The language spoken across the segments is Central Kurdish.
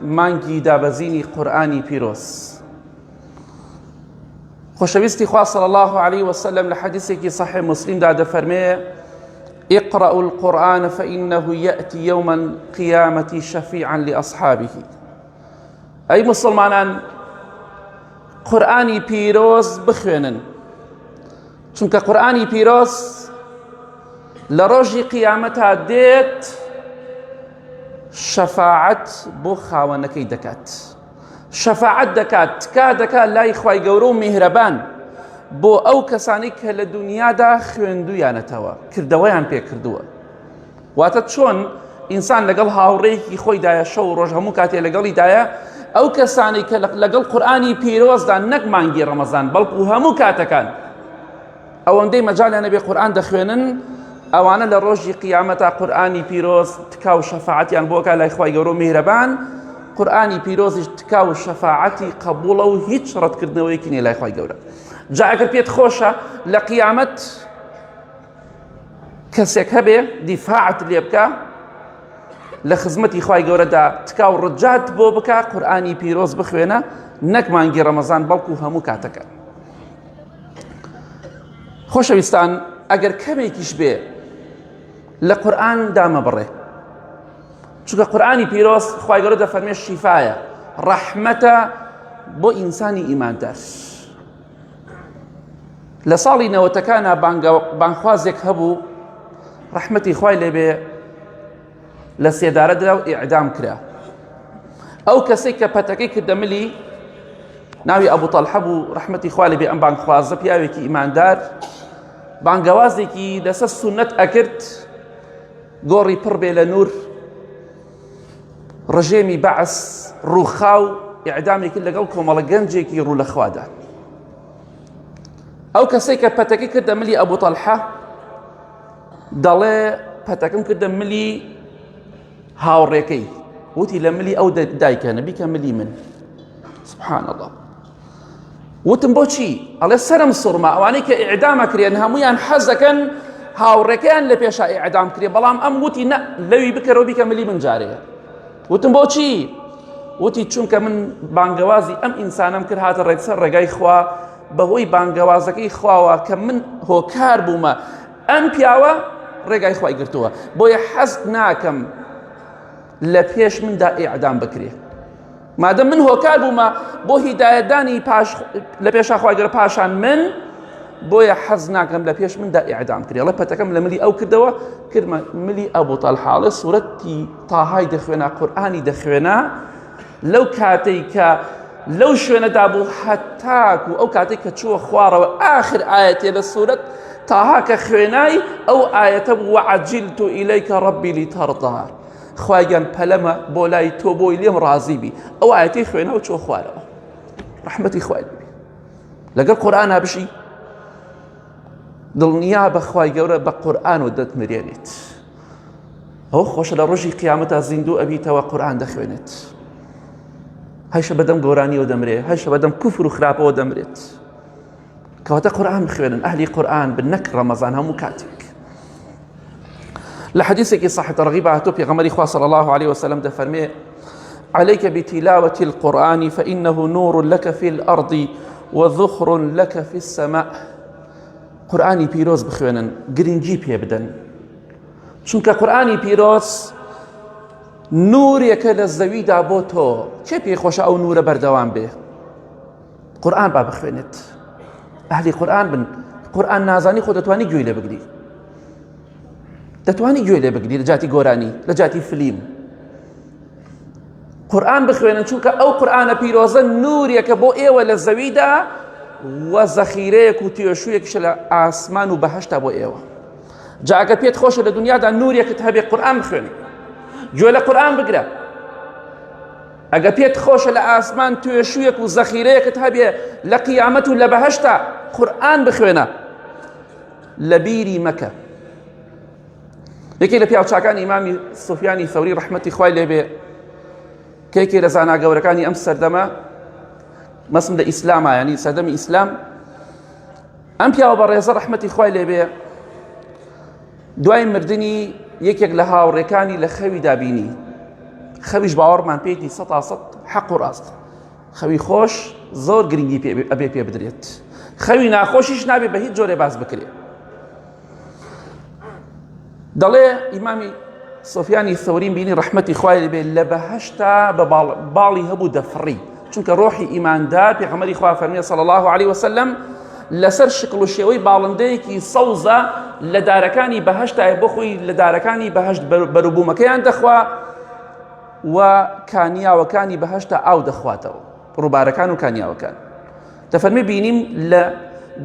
مانگی دابەزینی قورئانی پیرۆز. خۆشەویستی خوا صلی الله عليه وسلم لە حەدیثێکی صحیح مسلمدا دەفەرمێ: اقرأوا القرآن فإنه يأتي يوم القيامة شفيعا لأصحابه. أي مسلمانان قورئانی پیرۆز بخوێنن، چونکە قورئانی پیرۆز لە ڕۆژی قیامەتا دێت شەفاعەت بۆ خاوەنەکەی دەکات، شەفاعەت دەکات، تکا دەکات لای خوای گەورە و میهرەبان بۆ ئەو کەسانی کە لە دنیادا خوێندویانەتەوە، کردەوەیان پێ کردووە. واتە چۆن ئینسان لەگەڵ هاوڕێیەکی خۆیدایە شەو ڕۆژ هەموو کاتێ لەگەڵیدایە، ئەو کەسانی کە لەگەڵ قورئانی پیرۆزدا نەک مانگی ڕەمەزان بەڵکو هەموو کاتەکان ئەوەندەی مەجالیان نەبێ قورئان دەخوێنن، ئەوانە لە ڕۆژی قیامەتا قورئانی پیرۆز تکا و شەفاعەتیان بۆ کات لای خوای گەورە و میهرەبان. قورئانی پیرۆزیش تکا و شەفاعەتی قبوڵە و هیچ ڕەتکردنەوەیەکی نییە لای خوای گەورە. جا ئەگەر پێت خۆشە لە قیامەت کەسێک هەبێ دیفاعت لێ بکە، لە خزمەتی خوای گەورەدا تکا و ڕجات بۆ بکە، قورئانی پیرۆز بخوێنە، نەک مانگی ڕەمەزان بەڵکو هەموو کاتەکە. خۆشەویستان، ئەگەر کەمێکیش بێ لە قورئان دامەبڕێ، چونکە قورئانی پیرۆز خوای گەورە دەفەرمێ شیفایە، ڕەحمەتە بۆ ئینسانی ئیماندار. لە ساڵی نەوەتەکانە بانگخوازێک هەبوو، ڕەحمەتی خوای لێبێ، لە سێدارەدا و ئیعدام کرا. ئەو کەسەی کە پەتەکەی کردە ملی، ناوی ئەبوو تەڵحە بوو، ڕەحمەتی خوای لێبێ. ئەم بانگخوازە پیاوێکی ئیماندار، بانگەوازێکی لەسەر سونەت ئەکرد، گۆڕی پڕ بێ لە نور، ڕژێمی بەعس ڕووخاو ئیعدامێکی لەگەڵ کۆمەڵە گەنجێکی ڕوو لە خوادا. ئەو کەسەی کە پەتەکەی کردە ملی ئەبوو تەڵحە دەڵێ پەتەکەم کردە ملی هاوڕێکەی، وتی لە ملی ئەو دایکە نەبیکە ملی من. سبحان الله. وتم بۆچی؟ ئەڵێ سەرم سوڕما، ئەوانەی کە ئیعدامە کرێن هەموویان حەز دەکەن هاوڕێکەیان لە پێشا ئیعدام کرێ، بەڵام ئەم وتی نە، لەوی بکەرەوە بیکە ملی من جارەیە. وتم بۆچی؟ وتی چونکە من بانگەوازی ئەم ئینسانم کرد هاتە ڕێکسەر ڕێگای خوا، بەهۆی بانگەوازەکەی خواوە کە من هۆکار بوومە ئەم پیاوە ڕێگای خوای گرتووە، بۆیە حەز ناکەم لە پێش مندا ئیعدام بکرێ. مادەم من هۆکار بوومە بۆ هیدایەتدانی لە پێشا خوای گەورە پاشان من، بۆیە حەز ناکەم لە پێش مندا ئیعدام کرێ. ئەڵێ پەتەکەم لە ملی ئەو کردەوە، کردمە ملی ئەبوو تەڵحە. سوورەتی تاهای دەخوێنا، قورئانی دەخوێنا، لەو کاتەی کە لەو شوێنەدا بوو هەتاکو ئەو کاتێک کە چووە خوارەوە، ئاخر ئایەتێ لە سوورەت تاها کە خوێنای ئەو ئایەتە بوو: وعەجیلت ئیلەیکە ڕەبی لیتەڕضا. خوایگیان پەلەمە بۆ لای تۆ بۆی لێم ڕازی بی. ئەو ئایەتەی خوێنا و چووە خوارەوە. ڕەحمەتی خوای لێبێ. لەگەڵ قورئانا بشی، دڵنیا بە خوای گەورە بە قورئان و دەتمرێنێت. ئەو خۆشە لە ڕۆژی قیامەتا زیندوو ئەبیتەوە قورئان دەخوێنێت. هەیشە بەدەم گۆرانیەوە دەمرێ، هەیشە بەدەم کوفر و خراپەوە دەمرێت. کەواتە قورئان بخوێنن، ئەهلی قورئان بن، نەک ڕەمەزان هەموو کاتێک. لە حەدیثێکی صحیح تەرغیب هاتووە، پێغەمبەری خوا صلی الله عليه وسلم دەفەرمێ: عليك بتلاوة القرآن فإنه نور لك في الأرض وذخر لك في السماء. قورئانی پیرۆز بخوێنن، گرنگی پێ بدەن، چونکە قورئانی پیرۆز نورێکە لە زەویدا بۆ تۆ. چێ پێخۆشە ئەو نورە بەردەوام بێ؟ قورئان با بخوێنێت. ئەهلی قورئان بن. قورئان نازانی خۆ دەتوانی گوێی لێ بگری، دەتوانی گوێی لێ بگری لە جاتی گۆرانی، لە جاتی فلیم. قورئان بخوێنن، چونکە ئەو قورئانە پیرۆزە نورێکە بۆ ئێوە لە زەویدا، وە زەخیرەیەک و تێشوویەکیشە لە ئاسمان و بەهەشتا بۆ ئێوە. جا ئەگەر پێت خۆشە لە دنیادا نورێکت هەبێ، قورئان بخوێنی، گوێ لە قورئان بگرە. ئەگەر پێت خۆشە لە ئاسمان توێشوویەک و زەخیرەیەکت هەبێ، لە قیامەت و لە بەهەشتا، قورئان بخوێنە، لە بیری مەکە. یەکێک لە پیاوچاکانی ئیمامی سوفیانی ثەوری ڕەحمەتی خوای لێبێ، کە یەکێک لە زانا گەورەکانی ئەم سەردەمە، مەسم لە ئیسلامە، یعنی سەردەمی ئیسلام، ئەم پیاوە بەڕێزە ڕەحمەتی خوای لێبێ دوای مردنی یەکێک لە هاوڕێکانی لە خەوی دابینی، خەویش باوەڕمان پێیتی 100% حەق و ڕاست. خەوی خۆش زۆر گرنگی ئەبێ پێ بدرێت، خەوی ناخۆشیش نابێت بە هیچ جۆرێ باس بکرێت. دەڵێ ئیمامی سۆفیانی ثەوری بینی ڕەحمەتی خوای لێبێ لە بەهەشتا بە باڵی هەبوو دەفڕی، چونکە ڕۆحی ئیماندار پێغەمبەری خوا فەرموویە صلی الله عليه وسلم لەسەر شکل و شێوەی باڵندەیەکی سەوزە لە دارەکانی بەهەشتایە بۆ خۆی لە دارەکانی بەهەشت بەروبوومەکەیان دەخوا و کانیاوەکانی بەهەشتا ئاو دەخواتەوە، ڕووبارەکان و کانیاوەکان. دەفەرمێ بینیم لە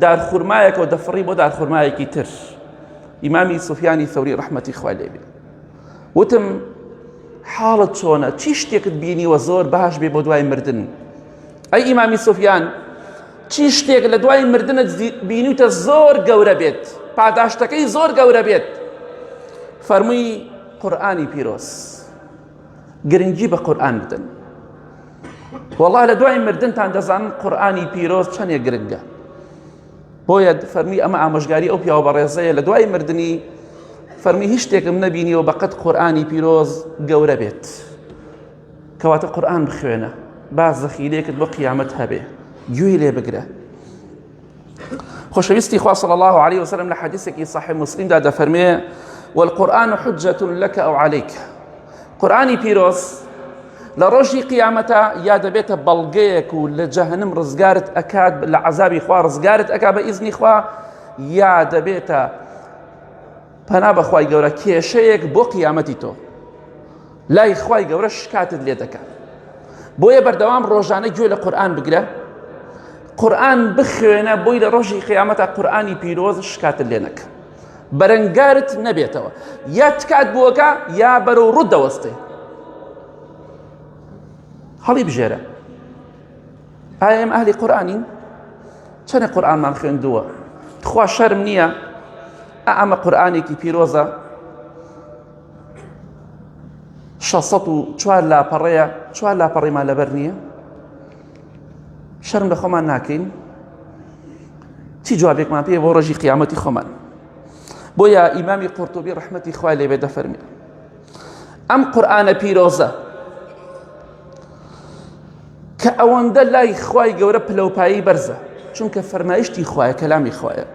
دارخورمایەکەوە دەفڕی بۆ دارخورمایەکی تر. ئیمامی سوفیانی ثەوری ڕەحمەتی خوای لێ بێ وتم حاڵت چۆنە؟ چی شتێکت بینیوە زۆر باش بێ بۆ دوای مردن؟ ئەی ئیمامی سوفیان، چی شتێک لە دوای مردنت بینیوتە زۆر گەورە بێت، پاداشتەکەی زۆر گەورە بێت؟ فەرمووی قورئانی پیرۆز، گرنگی بە قورئان بدەن. وەڵڵا لە دوای مردنتان دەزانن قورئانی پیرۆز چەندێک گرنگە. بۆیە فەرمی ئەمە ئامۆژگاری ئەو پیاوە بەڕێزەیە لە دوای مردنی فەرمی هیچ شتێکم نەبینیەوە بەقەد قورئانی پیرۆز گەورە بێت. کەواتە قورئان بخوێنە، باز زەخیرەیەکت بۆ قیامەت هەبێ، گوێی لێ بگرە. خۆشەویستی خوا صلی الله عليه وسلم لە حەدیثێکی صحیح مسلمدا دەفەرمێ والقورآن حجة لك أو عليك. قورئانی پیرۆز لە ڕۆژی قیامەتە یا دەبێتە بەڵگەیەک و لە جەهەنم ڕزگارت ئەکات، لە عەزابی خوا ڕزگارت ئەکات بە ئیزنی خوا، یا دەبێتە پەنا بەخوای گەورە کێشەیەک بۆ قیامەتی تۆ، لای خوای گەورە شکاتت لێ دەکات. بۆیە بەردەوام ڕۆژانە گوێ لە قورئان بگرە، قورئان بخوێنە، بۆی لە ڕۆژی قیامەتە قورئانی پیرۆز شکاتت لێ نەکە، بەرەنگارت نەبێتەوە، یا تکات بووەکە یا بەرەو ڕوود دەوەستێ. هەڵی بژێرە، ئایا ئێمە ئەهلی قورئانین؟ چەندە قورئانمان خوێندووە؟ خوا شەرم نییە ئەمە قورئانێکی پیرۆزە 604 لاپەڕەیە، 4 لاپەڕیمان لەبەر نییە؟ شەرم لە خۆمان ناکەین؟ چی جوابێکمان پێ بۆ ڕۆژی قیامەتی خۆمان؟ بۆیە ئیمامی قورتوبی ڕەحمەتی خوای لێ بێ دەفەرمێ ئەم قورئانە پیرۆزە کە ئەوەندە لای خوای گەورە پلەپایی بەرزە، چونکە فەرمایشتی خوایە، کەلامی خوایە.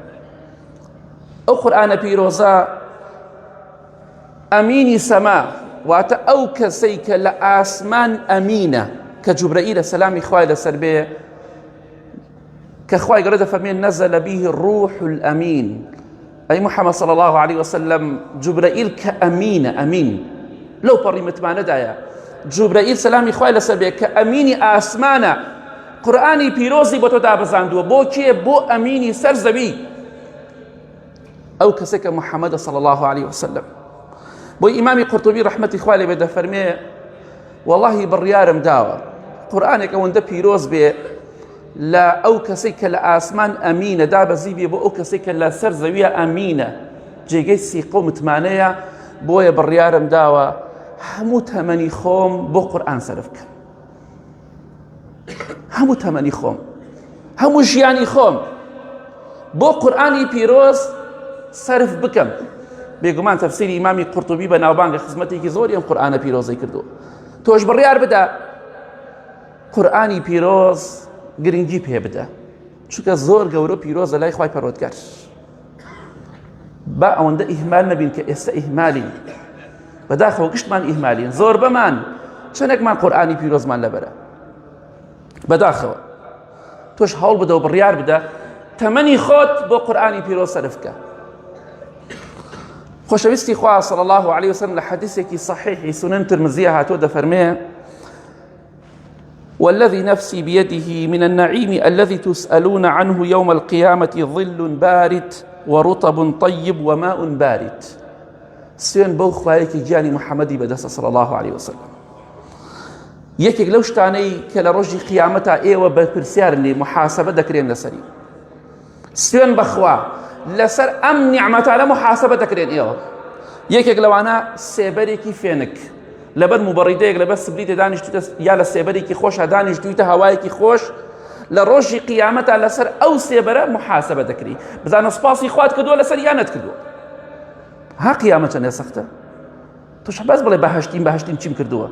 ئەو قورئانە پیرۆزە ئەمینی سەما، واتە ئەو کەسەی کە لە ئاسمان ئەمینە، کە جوبرەئیلە سەلامی خوای لەسەر بێ، کە خوای گەورە دەفەرمێ نەزەلە بیه الروح الئەمین. ئەی محەممەد صلی الله عليه وسلم، جوبرەئیل کە ئەمینە، ئەمین لەو پەڕی متمانەدایە، جوبرەئیل سەلامی خوای لەسەر بێ کە ئەمینی ئاسمانە، قورئانی پیرۆزی بۆ تۆ دابەزاندووە. بۆ کێ؟ بۆ ئەمینی سەر زەوی، ئەو کەسێک کە محەممەدە صلی الله عليه وسلم. بۆی ئیمامی قورتوبی ڕەحمەتی خوای لێ بێ دەفەرمێ وەڵڵاهی بڕیارم داوە قورئانێک ئەوەندە پیرۆز بێ لە ئەو کەسەی کە لە ئاسمان ئەمینە، دابەزی بێ بۆ ئەو کەسەی کە لە سەر زەویە ئەمینە، جێگەی سیقە و متمانەیە. بۆیە بڕیارم داوە هەموو تەمەنی خۆم بۆ قورئان سەرف بکەم، هەموو تەمەنی خۆم، هەموو ژیانی خۆم بۆ قورئانی پیرۆز سەرف بکەم. بێگومان تەفسیری ئیمامی قورتوبی بە ناوبانگە خزمەتێکی زۆری ئەم قورئانە پیرۆزەی کردووە. تۆش بڕیار بدە قورئانی پیرۆز گرنگی پێ بدە، چونکە زۆر گەورە پیرۆزە لای خوای پەروەردگار. با ئەوەندە ئیهمال نەبین کە ئێستا ئیهمالین، بەداخەوە گشتمان ئیهمالین، زۆر بەمان چەندێکمان قورئانی پیرۆزمان لەبەرە. بەداخەوە تۆش هەوڵ بدە و بڕیار بدە تەمەنی خۆت بۆ قورئانی پیرۆز سەرف بکە. خۆشەویستی خوا صلی الله عليه وسلم لە حەدیثێکی صحیحی سونەن ترمزیە هاتووە دەفەرمێ والذي نفسي بيده من النعيم الذي تسألون عنه يوم القيامة ظل بارد ورطب طيب وماء بارد. سوێن بەو خوایەکی گیانی محەممەدی بەدەستە صلی الله عليه وسلم. یەکێک لەو شتانەی کە لە ڕۆژی قیامەتە ئێوە بە پرسیارن لێ محاسبە دەکرێن لەسەری. سوێن بەخوا لەسەر ئەم نیعمەتانە محاسبە دەکرێن ئێوە. یەکێک لەوانە سێبەرێکی فێنک لەبەر موبەڕیدەیەک لەبەر سبلیتە دانیشتوتە، یا لە سێبەرێکی خۆشە دانیشتویتە هەوایەکی خۆش، لە ڕۆژی قیامەتە لەسەر ئەو سێبەرە محاسبە دەکری، بزانە سپاسی خوات کردووە لەسەر یا نەتکردووە. ها قیامەت چەندە سەختە؟ تۆش بەس بڵێ بەهەشتیم چیم کردووە،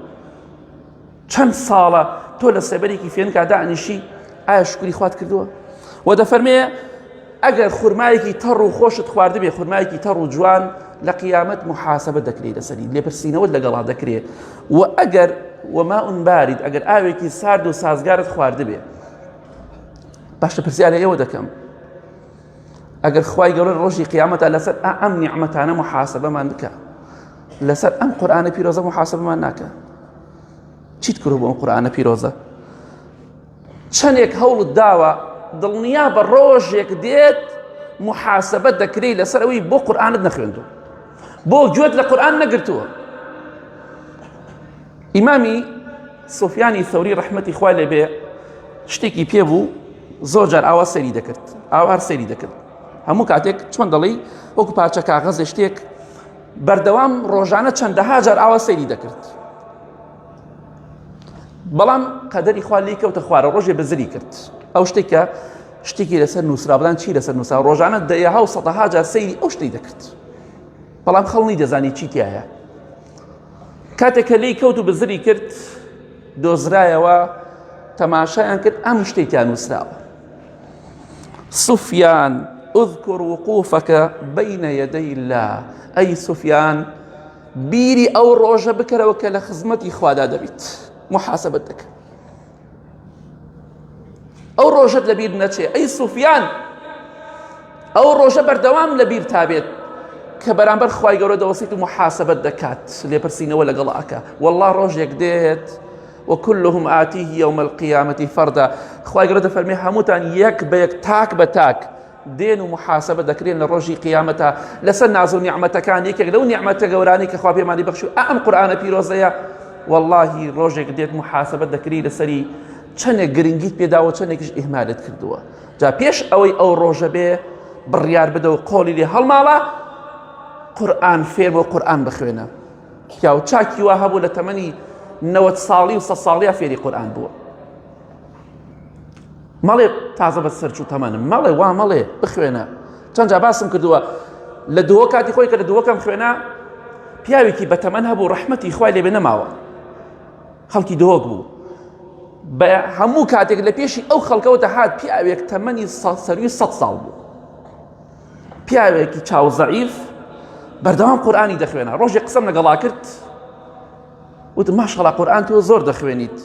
چەند ساڵە تۆ لە سەبەرێکی فێنکا دانیشی ئایا شکری خوات کردووە؟ و دەفەرمێ ئەگەر خورمایەکی تەڕ و خۆشت خواردبێ خورمایەکی تەڕ و جوان لە قیامەت محاسبە دەکرێت لەسەری لێپرسینەوەت لەگەڵا دەکرێت و ئەگەر وەماء بارد ئەگەر ئاوێکی سارد و سازگارت خواردبێ باشە پرسیارە ئێوە دەکەم ئەگەر خوای گەورە ڕۆژی قیامەتە لەسەر ئەم نیعمەتانە محاسبەمان بکە لەسەر ئەم قورئانە پیرۆزە محاسبەمان ناکە چیت کردو بۆ ئەم قورئانە پیرۆزە چەندێک هەوڵت داوە دڵنیا بە ڕۆژێک دێت محاسبە دەکرێت لەسەر ئەوەی بۆ قورئانت نەخوێندووە بۆ گوێت لە قورئان نەگرتووە ئیمامی سوفیانی ثەوری ڕەحمەتی خوای لێبێ شتێکی پێبوو زۆر جار ئاوا سەیری دەکرد ئاوا هەر سەیری دەکرد هەموو کاتێک چۆن دەڵێی وەکو پارچە کاغەزێ شتێک بەردەوام ڕۆژانە چەندەها جار ئاوا سەیری دەکرد بەڵام قەدەری خوا لێی کەوتە خوارە ڕۆژێ بەزری کرد ئەو شتێکە شتێکی لەسەر نووسرا بڵان چی لەسەر نووسرا ڕۆژانە دەیەها و سەدەها جار سەیری ئەو شتەی دەکرد بەڵام خەڵنی دەزانی چی تایە کاتێک کە لێی کەوت و بزری کرد دۆزرایەوە تەماشایان کرد ئەم شتەی تیا نووسراوە سوفیان اذكر وقوفك بين يدي الله ئەی سوفیان بیری ئەو ڕۆژە بکەرەوە کە لە خزمەتی خوادا دەبیت محاسبەت دەکە ئەو ڕۆژەت لەبیر نەچێ ئەی سوفیان ئەو ڕۆژە بەردەوام لەبیر تابێت کە بەرامبەر خوای گەورە دەوەسیت و محاسبەت دەکات لێپرسینەوە لەگەڵ ئەکا والله ڕۆژێک دێت وكلهم آتيه يوم القيامة فردا خوای گەورە دەفەرمێ هەمووتان یەک بە یەک تاک بە تاک دێن و محاسبە دەکرێن لە ڕۆژی قیامەتە لەسەر ناز و نیعمەتەکان یەکێک لەو نیعمەتە گەورانەی کە خوا پێمانی بەخشی ئەم قورئانە پیرۆزەیە واللهی ڕۆژێک دێت محاسبە دەکری لەسەری چەندێک گرنگیت پێداوە چەندێکیش ئیهمالت کردووە جا پێش ئەوەی ئەو ڕۆژە بێ بڕیار بدە و قۆڵی لێ هەڵماڵە قورئان فێر بۆ قورئان بخوێنە پیاو چاکی وا هەبوو لە تەمەنی 90 ساڵی و 100 ساڵیە فێری قورئان بووە مەڵێ تازە بە سەرچوو تەمەنم مەڵێ وا مەڵێ بخوێنە چەند جا باسم کردووە لە دووە کاتی خۆی کە لە دووەکەم خوێنا پیاوێکی بەتەمەن هەبوو ڕەحمەتی خوای لێبێ نەماوە خەڵکی دۆک بوو بە هەموو کاتێک لە پێشی ئەو خەڵکەوتە هات پیاوێک تەمەنی سەروی 100 ساڵ بوو پیاوێکی چاو زەعیف بەردەوام قورئانی دەخوێنە ڕۆژێک قسەم لەگەڵا کرد وتم ماشەڵڵا قورئان تۆ زۆر دەخوێنیت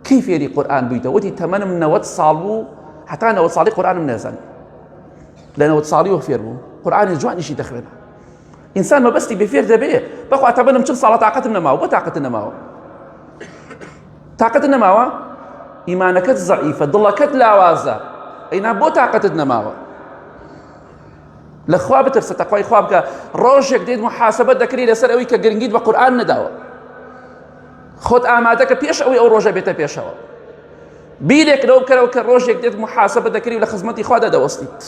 کەی فێری قورئان بوویتەوە وتی تەمەنم 90 ساڵ بوو هەتا 90 ساڵی قورئانم نەزانی لە 90 ساڵیەوە فێر بوو قورئانی جوانیشی دەخوێنە ئینسان مەبەستی بێفێر دەبێ بەخوا تەمەنم 40 ساڵە تاقەتم نەماوە بۆ تاقەتت نەماوە تاقەتت نەماوە ئیمانەکەت زەعیفە دڵەکەت لاوازە ئەینا بۆ تاقەتت نەماوە لەخوا بترسە تەقوای خوا بکە ڕۆژێک دێت محاسبە دەکری لەسەر ئەوەی کە گرنگیت بە قورئان نەداوە خۆت ئامادەکە پێش ئەوەی ئەو ڕۆژە بێتە پێشەوە بیرێک لەو بکەرەوە کە ڕۆژێک دێت محاسبە دەکری و لە خزمەتی خوادا دەوەستیت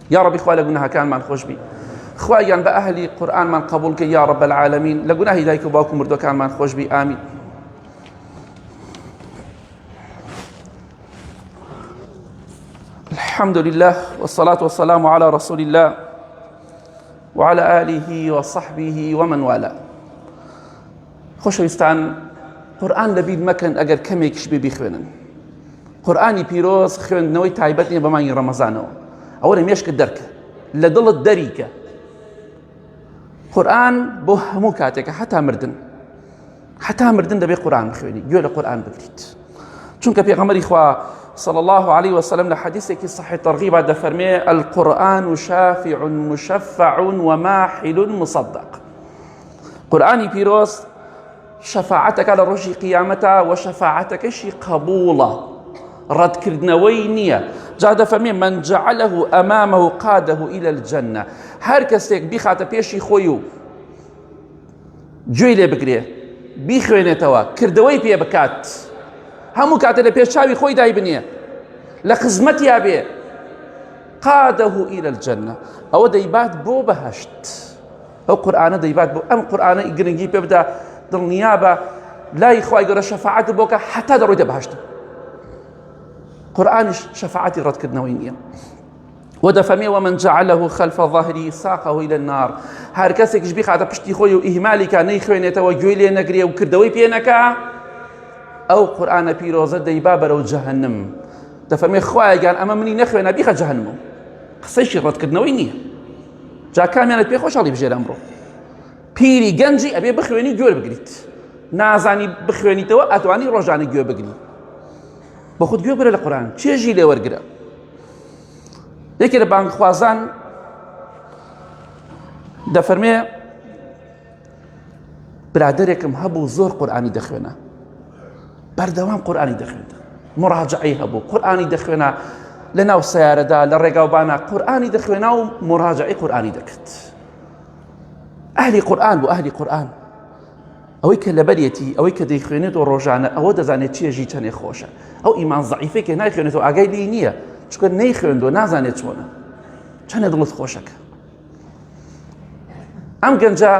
یا ڕەبی خوا لە گوناهەکانمان خۆش بی خوایان بە ئەهلی قورئانمان قبول کە یا رب العالمین لە گوناهی دایک و باوک و مردوەکانمان خۆش بی ئامین الحمد لله والصلاة والسلام على رسول الله وعلى آله وصحبه ومن والاه خۆشەویستان قورئان لەبیر مەکەن ئەگەر کەمێکیش بێ بیخوێنن قورئانی پیرۆز خوێندنەوەی تایبەت نییە بە مانگی ڕەمەزانەوە ئەوە لە مێشکت دەرکە لە دڵت دەریکە قورئان بۆ هەموو کاتێکە حتا مردن دەبێ قورئان بخوێنی گوێ لە قورئان بگریت چونکە پێغەمبەری خوا صلى الله عليه وسلم لحديثك صحيح ترغيب هذا فرمي القرآن شافع مشفع وماحل مصدق قرآني بيروس شفاعتك على رجي قيامته وشفاعتك شي قبولة رد كردنوي نية جاد فرمي من جعله أمامه قاده إلى الجنة هر كسيك بيخات بيشي خويو جوي لي بقريه بيخوينه توا كردوي بيه بكات هەموو کاتە لە پێشچاوی خۆی دایبنێ لە خزمەتیا بێ قادەه إلى الجنة ئەوە دەیبات بۆ بەهەشت ئەو قورئانە دەیبات بۆ ئەم قورئانە گرنگی پێ بدە دڵنیا بە لای خوای گەورە شەفاعەت بۆکە حتا دەڕۆیتە بەهەشت قورئانیش شەفاعەتی ڕەتکردنەوەی نییە ودفمي ومن جعله خلف ظهري ساقه إلى النار. هر کەسێکیش بیخاتە پشتی خۆی و ئیهمالیکە نەیخوێنێتەوە گوێی لێ نەگرێ و کردەوەی پێ نەکا، ئەو قورئانە پیرۆزە دەیبا بەرەو جەهەنم. دەفەرمێ خوایە گیان ئەمە منی نەخوێنە بیخە جەهەنم. قسەیشی ڕەتکردنەوەی نییە. جا کامیانت پێ خۆشحاڵی بژێرە ئەمڕۆ پیری گەنجی ئەبێ بخوێنی گوێ بگریت، نازانی بخوێنیتەوە ئەتوانی ڕۆژانە گوێ بگری. بە خۆت گوێ بگرە لە قورئان، چێژی لێ وەرگرە. یەکێ لە بانگخوازان دەفەرمێ برادێکم هەبوو زۆر قورئانی دەخوێنە، بەردەوام قورئانی دەخوێنە، مراجعەی هەبوو، قورئانی دەخوێنە لە ناو سەیارەدا لە ڕێگاوبانە قورئانی دەخوێنە و مراجعەی قورئانی دەکرد. ئەهلی قورئان بوو، ئەهلی قورئان. ئەوەی کە لەبەرێتی ئەوەی کە دەیخوێنێت و ڕۆژانە ئەوە دەزانێت چێژی چەندێ خۆشە. ئەو ئیمان زەعیفەی کە نایخوێنێتەوە ئاگای لێی نییە، چونکە نەیخوێندووە نازانێت چۆنە، چەندێ دڵت خۆشەکە. ئەم گەنجە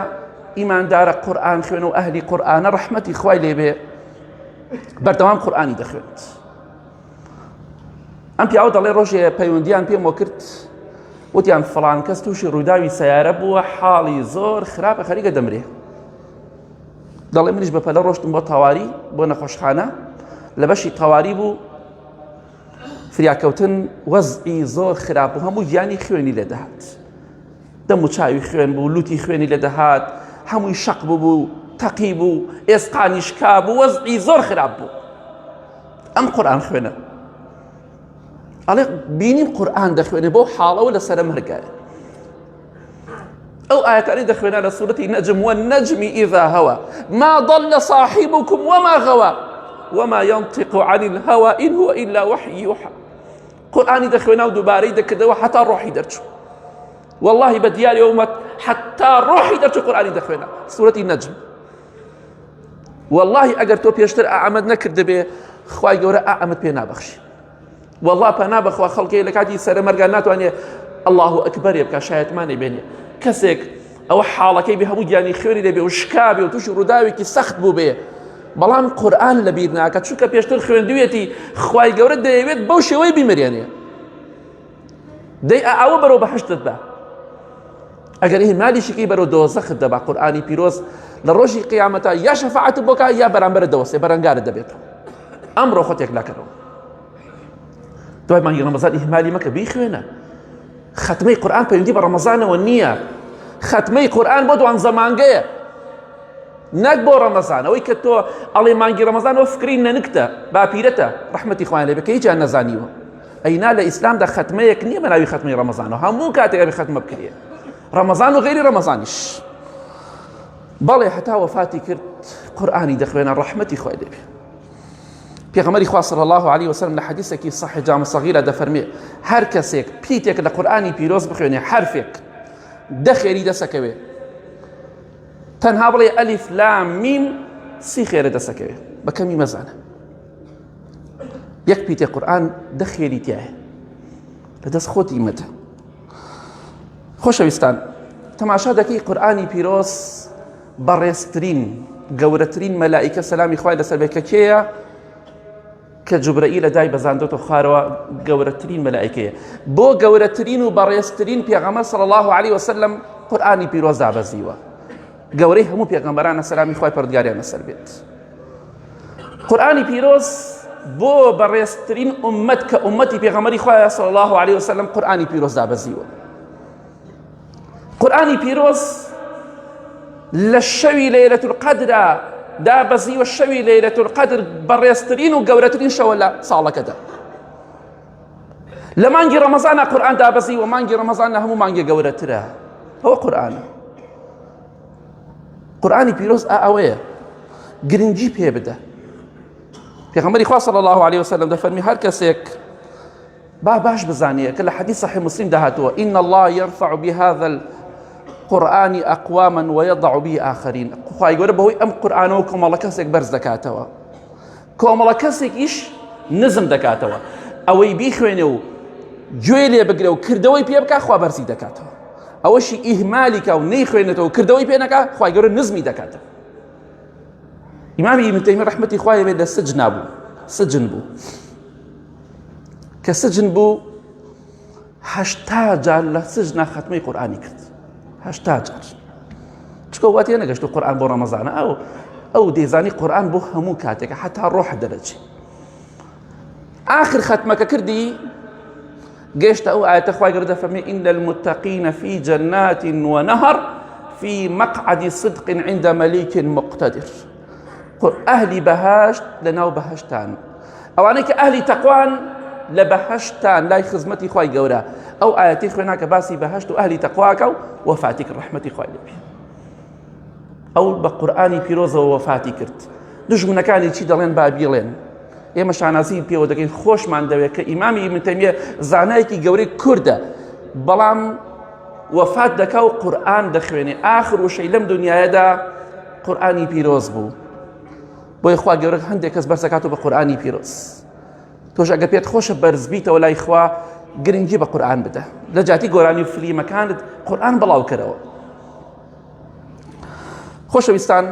ئیماندارە قورئان خوێنە و ئەهلی قورئانە ڕەحمەتی خوای لێبێ بەردەوام قورئانی دەخوێنێت. ئەم پیاوە دەڵێ ڕۆژێ پەیوەندیان پێم وە کرد، وتیان فڵان کەس تووشی ڕووداوی سەیارە بووە، حاڵی زۆر خراپە، خەریکە دەمرێ. دەڵێ منیش بەپەلە ڕۆشتم بۆ تەواوی، بۆ نەخۆشخانە، لە بەشی تەواوی بوو، فریاکەوتن وەزعی زۆر خراپ بوو، هەموو گیانی خوێنی لێ دەهات، دەم و چاوی خوێن بوو، لوتی خوێنی لێ دەهات، هەمووی شەق بوو، تەقی بوو، ئێسقانیش کا بوو، وەزعی زۆر خراپ بوو. ئەم قورئان خوێنە ئەڵێ بینیم قورئان دەخوێنێ بۆ حاڵەوە لەسەرە مەرگایە. ئەو ئاەتانی دەخوێنە لە سوورەتی نەجم والنەجم ئیذا هەوە ما ضل صاحبكم وما غوى وما ينطق عن الهوى إن هو إلا وحي يوحى. قورئانی دەخوێنە و دووبارەی دەکردەوە حتا ڕۆحی دەرچوو. والله بە دیاری ئەومەت حتا ڕۆحی دەرچوو قورئانی دەخوێنە. سوورەتی نەجم. والله ئەگەر تۆ پێشتر ئامەد نەکرد بێ خوای گەورە ئامەد پێ نابەخشی. والله پەنا بەخوا خەڵکێ لە کاتی سەرە مەرگان ناتوانێت الله ئەکبەرێ بکە شایەتمانێ بێنێ. کەسێک ئەوە حاڵەکەی بێ هەموو گیانی خوێنی لێ بێ و شکا بێ و تووشی ڕووداوێکی سەخت بوو بێ، بەڵام قورئان لەبیر ناکات چونکە پێشتر خوێندوویەتی خوای گەورە دەیەوێت بەو شێوەی بیمەرێنێ. دەی ئەوە بەرەو بەهەشتت بە. ئەگەر ئیهمالیشی بەرەو دۆزەخت دەبا قورئانی پیرۆز لە ڕۆژی قیامەتە یا شەفاعەتت بۆ کات یا بەرامبەرت دەوەستێ، بەرەنگارت دەبێتەوە. ئەمڕۆ خۆتێک لاکەرەوە. دوای مانگی ڕەمەزان ئیهمالی مەکە، بیخوێنە. ختمەی قورئان پەیوەندی بە ڕەمەزانەوە نییە، ختمەی قورئان بۆ دوانزە مانگەیە، نەک بۆ ڕەمەزان. ئەوەی کە تۆ ئەڵێ مانگی ڕەمەزان ئەوە فکری نەنکتە باپیرەتە، ڕەحمەتی خوایان لێ بێ، کە هیچیان نەزانیوە. ئەینا لە ئیسلامدا ختمەیەک نییە بەناوی ختمەی ڕەمەزانەوە، هەموو کاتێک ئەبێ ختمە بکرێ، ڕەمەزان و غەیری ڕەمەزانیش. بەڵێ هەتا وەفاتی کرد قورئانی دەخوێنە، ڕەحمەتی خوای لێ بێ. پێغەمبەری خوا صلی الله علیه وسلم لە حەدیثێکی صحیح جامع صغیرە دەفەرمێ هەر کەسێک پیتێک لە قورئانی پیرۆز بخوێنێ، حرفێک دە خێری دەسەکەوێ، تەنها بڵێ ئەلیف لام میم، سی خێرە دەسەکەوێ، بە کەمی مەزانە. یەک پیتێ قورئان دە خێری تایە، لە دەست خۆتی مەتە. خۆشەویستان، تەماشا دەکەی قورئانی پیرۆز بەڕێزترین گەورەترین مەلائیکە سەلامی خوای لەسەر بێ کە کێیە؟ کە جوبرەئیل لەدای بەزاندۆتە خوارەوە گەورەترین مەلائیکەیە. بۆ گەورەترین و بەڕێزترین پێغەمبەر صلی الله علیه وسلم قورئانی پیرۆز دابەزیوە، گەورەی هەموو پێغەمبەرانە سەلامی خوای پەروەردگاریان لەسەر بێت. قورئانی پیرۆز بۆ بەڕێزترین ئومەت کە ئومەتی پێغەمبەری خوایە صلی الله علیه وسلم قورئانی پیرۆز دابەزیوە. قورئانی پیرۆز لە شەوی لەیلەة القەدرە دابەزیوە، شەوی لەیلەة القەدر بەڕێزترین و گەورەترین شەوە لە ساڵەکەدا. لە مانگی ڕەمەزانە قورئان دابەزیوە، مانگی ڕەمەزان لە هەموو مانگی گەورەترە. ئەوە قورئانە. قورئانی پیرۆز ئەوەیە، گرنگی پێ بدە. پێغەمبەری خوا صلی الله علیه وسلم دەفەرمی هەر کەسێک باش بزانێ کە لە حەدیث صحیح مسلم داهاتووە إن الله يرفع بهذا القرآن أقواما ويضع به آخرين. خوای گەورە بەهۆی ئەم قورئانەوە کۆمەڵە کەسێک بەرز دەکاتەوە، کۆمەڵە کەسێکیش نزم دەکاتەوە. ئەوەی بیخوێنێ و گوێ لێ بگرێ و کردەوەی پێ بکات، خوا بەرزی دەکاتەوە. ئەوەشی ئیهمالی کە و نەیخوێنێتەوە و کردەوەی پێ نەکات، خوای گەورە نزمی دەکاتەوە. ئیمامی ئیبن تەیمیە ڕەحمەتی خوای لێ بێت لە سجن بوو، کە سجن بوو هەشتا جار لە سژنا ختمەی قورئانی کرد. هەشتا جار. چکە واتیە نەگەشت و قورئان بۆ ڕەمەزانە ئەو دەیزانی قورئان بۆ هەموو کاتێکە حتا ڕۆح دەرەچێ. آخر ختمەکە کردی گەیشتە ئەو ئاەتە خوای گەورە دەفەرمێ ئین المتقین فی جەنات ونەهر في مقعد صدق عند مليك مقتدر. ئەهلی بەهەشت لەناو بەهەشتان، ئەوانەی کە ئەهلی تەقوان لە بەهەشتان لای خزمەتی خوای گەورە. ئەو ئاەتی خوێنا کە باسی بەهەشت و ئەهلی تەقواکە و وەفاتی کرد ڕەحمەتی خوای لێبێ. ئەو بە قورئانی پیرۆزەوە وەفاتی کرد. دوژمنەکانی چی دەڵێن با بیڵێن. ئێمە شانازی پێوە دەکەین، خۆشمان دەوێت کە ئیمامی ئیبن تەیمیە زانایەکی گەورەی کوردە، بەڵام وەفات دەکا و قورئان دەخوێنێ. ئاخر وشەی لەم دنیایەدا قورئانی پیرۆز بوو. بۆیە خوا گەورە هەندێک کەس بەرزەکاتەوە بە قورئانی پیرۆز. تۆش ئەگەر پێت خۆشە بەرز بیتەوە لای خوا، گرنگی بە قورئان بدە. لە جاتی گۆرانی و فلیمەکانت قورئان بڵاو کەرەوە. خۆشەویستان،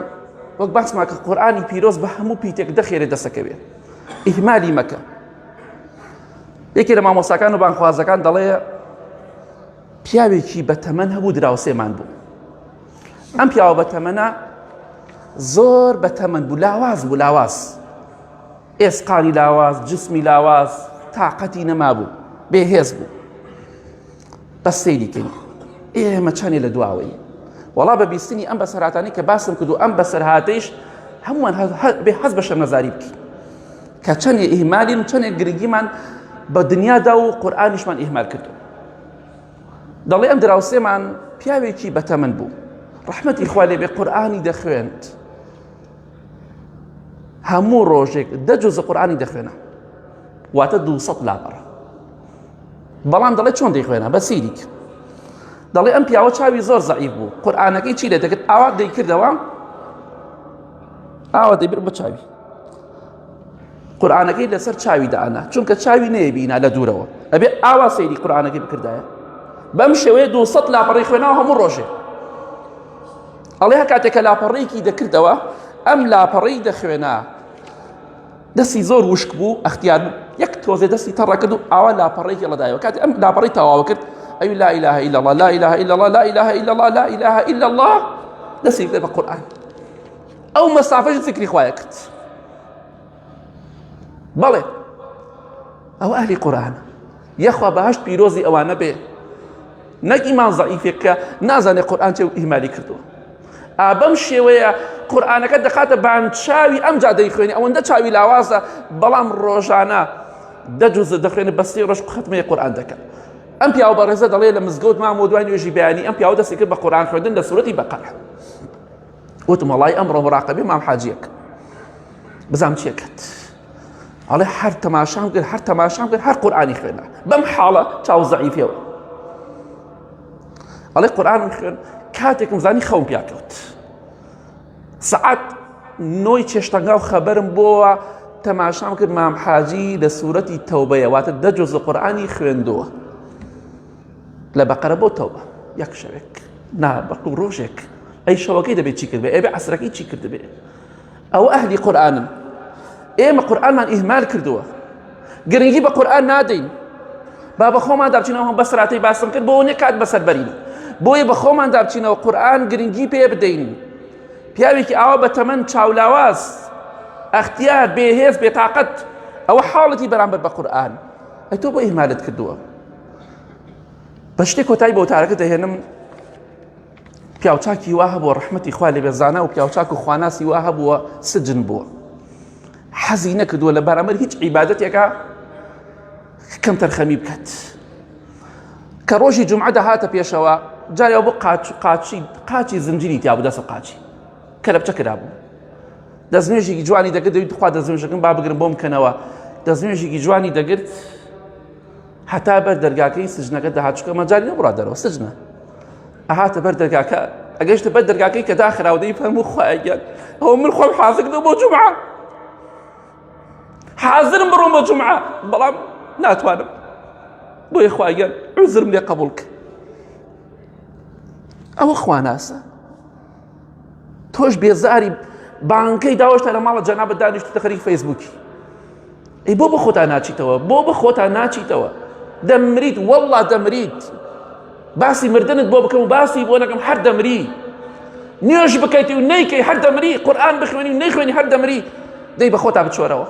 وەک باسمان کە قورئانی پیرۆز بە هەموو پیتێک دەخێرێ دەسەکەوێ. ئیهمالی مەکە. یەکێ لە مامۆستاکان و بانخوازەکان دەڵێ پیاوێکی بەتەمەن هەبوو دراوسێمان بوو. ئەم پیاوە بەتەمەنە زۆر بەتەمەن بوو، لاواز بوو، لاواز. ئێسقانی لاواز، جسمی لاواز، تاقەتی نەما بوو، بێهێز بوو. بەس سەیریکەین ئێمە چەندێ لە دواوەی. وەڵا بە بیستنی ئەم بەسەرهاتانەی کە باسم کرد و ئەم بەسەرهاتەیش هەمووان بێ حەز بە شەرمەزاری بکەین کە چەندێ ئیهمالین و چەندێ گرنگیمان بە دنیادا و قورئانیشمان ئیهمال کردو. دەڵێ ئەم دراوسێمان پیاوێکی بەتەمەن بوو، ڕەحمەتی خوا لێبێ، قورئانی دەخوێند. هەموو ڕۆژێک 10 جوزە قورئانی دەخوێنە، واتە 200 لاپەڕ. بەڵام دەڵێ چۆن دەیخوێنە؟ بە سیریک. دەڵێ ئەم پیاوە چاوی زۆر زەعیف بوو، قورئانەکەی چی لێ دەکرد؟ ئاوا دەیکردەوە، ئاوا دەیبرد بە چاوی. قورئانەکەی لەسەر چاوی دائنا، چونکە چاوی نەیەبینا لە دوورەوە، ئەبێ ئاوا سەیری قورئانەکەی بکردایە. بەم شێوەیە 200 لاپەڕی خوێناوە هەموو ڕۆژێ. ئەڵێ هەر کاتێکە لاپەڕەیەکی دەکردەوە، ئەم لاپەڕەی دەخوێنا، دەستی زۆر وشک بوو، ئەختیار بوو، یەک تۆزێ دەستی تەڕە کرد و ئاوا لاپەڕەیەکی هەڵەدایەوە. کاتێ ئەم لاپەڕەی تەواو کرد، ئەوی لا إله إلا الله، لا إله إلا الله، لا إله إلا الله، لا إله إلا الله، دەستی بێ بە قورئان. ئەو مەسافەش ذیکری خوایە کرد. بەڵێ ئەو ئەهلی قورئانە. یەخوا بەهەشت پیرۆزی ئەوانە بێ، نەک ئیمان زەعیفێک کە نازانێ قورئان چێ و ئیهمالی کردووە. بەم شێوەیە قورئانەکە دەخاتە بانچاوی ئەمجا دەیخوێنی. ئەوەندە چاوی لاوازە، بەڵام ڕۆژانە 10 جوزە دەخوێنێ، بە 3 ڕۆژ ختمەی قورئان دەکات. ئەم پیاوە بەڕێزە دەڵێ لە مزگەوت مام و دوای نوێژی بەیانی ئەم پیاوە دەستی کرد بە قورئان خوێندن لە سوورەتی بەقەرە. وتم وەڵای ئەمڕۆ مراقەبەی مام حاجیەک بزانم چیە کرد. ئەڵێ هەر تەماشام کرد، هەر تەماشام کرد، هەر قورئانی خوێندا بەم حاڵە چاو زەعیفەوە. ئەڵێ قورئان خوێن، کاتێکم زانی خەوم پیاکەوت. سەعات 9 چێشتەنگاو خەبەرم بۆوە، تەماشام کرد مام حاجی لە سوورەتی تەوبەیە، واتە 10 جوزە قورئانی خوێندووە لە بەقەرە بۆ تەوبە. یەک شەوێک نا بەڵکو ڕۆژێک. ئەی شەوەکەی دەبێت چی کرد بێ؟ ئەبێ عەسرەکەی چی کرد بێ؟ ئەو ئەهلی قورئانن. ئێمە قورئانمان ئیهمال کردووە، گرنگی بە قورئان نادەین. با بە خۆمان دابچینەوە بەسەراتی باسم کرد بۆ نێ کات بەسەر بەرین. بۆیە بە خۆمان دابچینەوە قورئان گرنگی پێ بدەین. پیاوێکی ئاوا بەتەمەن چاولاواز، ئەختیار، بێهێز، بێتاقەت، ئەوە حاڵەتی بەرامبەر بە قورئان. ئەی تۆ بۆ ئیهمالت کردووە. بە شتێک کۆتایی بە وتارەکە دەهێنم. پیاوچاکی وا هەبووە ڕەحمەتی خوا لێبێ، زانا و پیاوچاک و خواناسی وا هەبووە، سجن بووە، حەزی نەکردووە لە بەرامبەر هیچ عیبادەتێکە کەم تەرخەمی بکات. کە ڕۆژی جومعە دەهاتە پێشەوە، جارێەوە بۆ قاچی زنجیری تیا بوو، دەسە قاچی کەلەپچە کرابوو. دەستنوێژێکی جوانی دەگرت، دەویت خوا دەستنوێژەکەم با بگرم بۆم بکەنەوە. دەستنوێژێکی جوانی دەگرت، هەتا بەر دەرگاکەی سجنەکە دەهات، چونکە مەجای نەبڕا دەرەوە، سجنە. ئەهاتە بەر دەرگاکە، ئەگەیشتە بەر دەرگاکەی کە داخراوە، دەی فەرموو خوایە گیان، ئەوە من خۆم حازر کردم بۆ جومعە، حازرم بڕۆم بۆ جومعە، بەڵام ناتوانم، بۆیە خوایە گیان عوزرم لێ قبوڵ کە. ئەوە خواناسە. تۆش بێزاری بانکەی داوەشتە لە ماڵە جەنابەت دانیشتوتە خەریکی فەیسبووکی. ئەی بۆ بە خۆتان ناچیتەوە، بۆ بە خۆتان ناچیتەوە. دەمریت وەڵڵا دەمریت باسی مردنت بۆ بکەم و باسی بۆ نەکەم هەر دەمری نوێژ بکەیت و نەیکەی هەر دەمری قورئان بخوێنی و نەیخوێنی هەر دەمری دەی بە خۆتا بچۆرەوە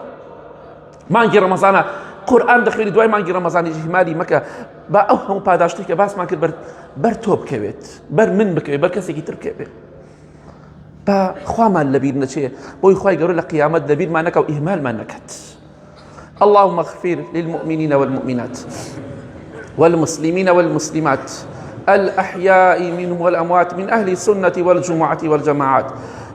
مانگی ڕەمەزانە قورئان دەخوێنی دوای مانگی ڕەمەزانی هیماری مەکە با ئەو هەموو پاداشتی کە باسمان کرد بەر تۆ بکەوێت بەر من بکەوێت بەر کەسێکی تر بکەوێت با خوامان لەبیر نەچێ بۆی خوای گەورە لە قیامەت لەبیرمان نەکە و ئیهمالمان نەکات اللهم اغفر للمؤمنين والمؤمنات والمسلمين والمسلمات الأحياء منهم والأموات من أهل السنة والجمعة والجماعات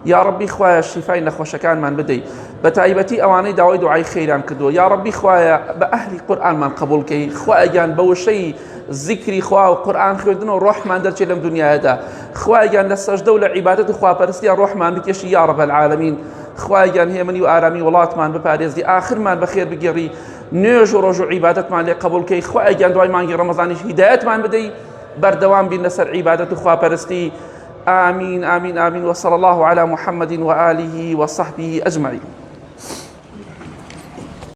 يا ربي خوايا الشفاء نخوشكان من بدي بتايبتي أواني داوي دعاي خيران كدو يا ربي خوايا بأهل القرآن من قبول كي خوايا جان بوشي ذكري خوايا وقرآن خوردن وروح من درجة لم دنيا هذا خوايا جان للسجدة ولعبادة خوايا برستيا روح من بتيشي يا رب العالمين خوايا جان هي مني وآرامي ولات من بباريزي آخر من بخير بقري نوێژ و ڕۆژ و عیبادەتمان لێ قبولکەی خوای گیان دوای مانگی ڕەمەزانیش هیدایەتمان بدەی بەردەوام بین لەسەر عیبادەت و خواپەرستی آمین آمین آمین وصلى الله على محمد وآله وصحبه أجمعين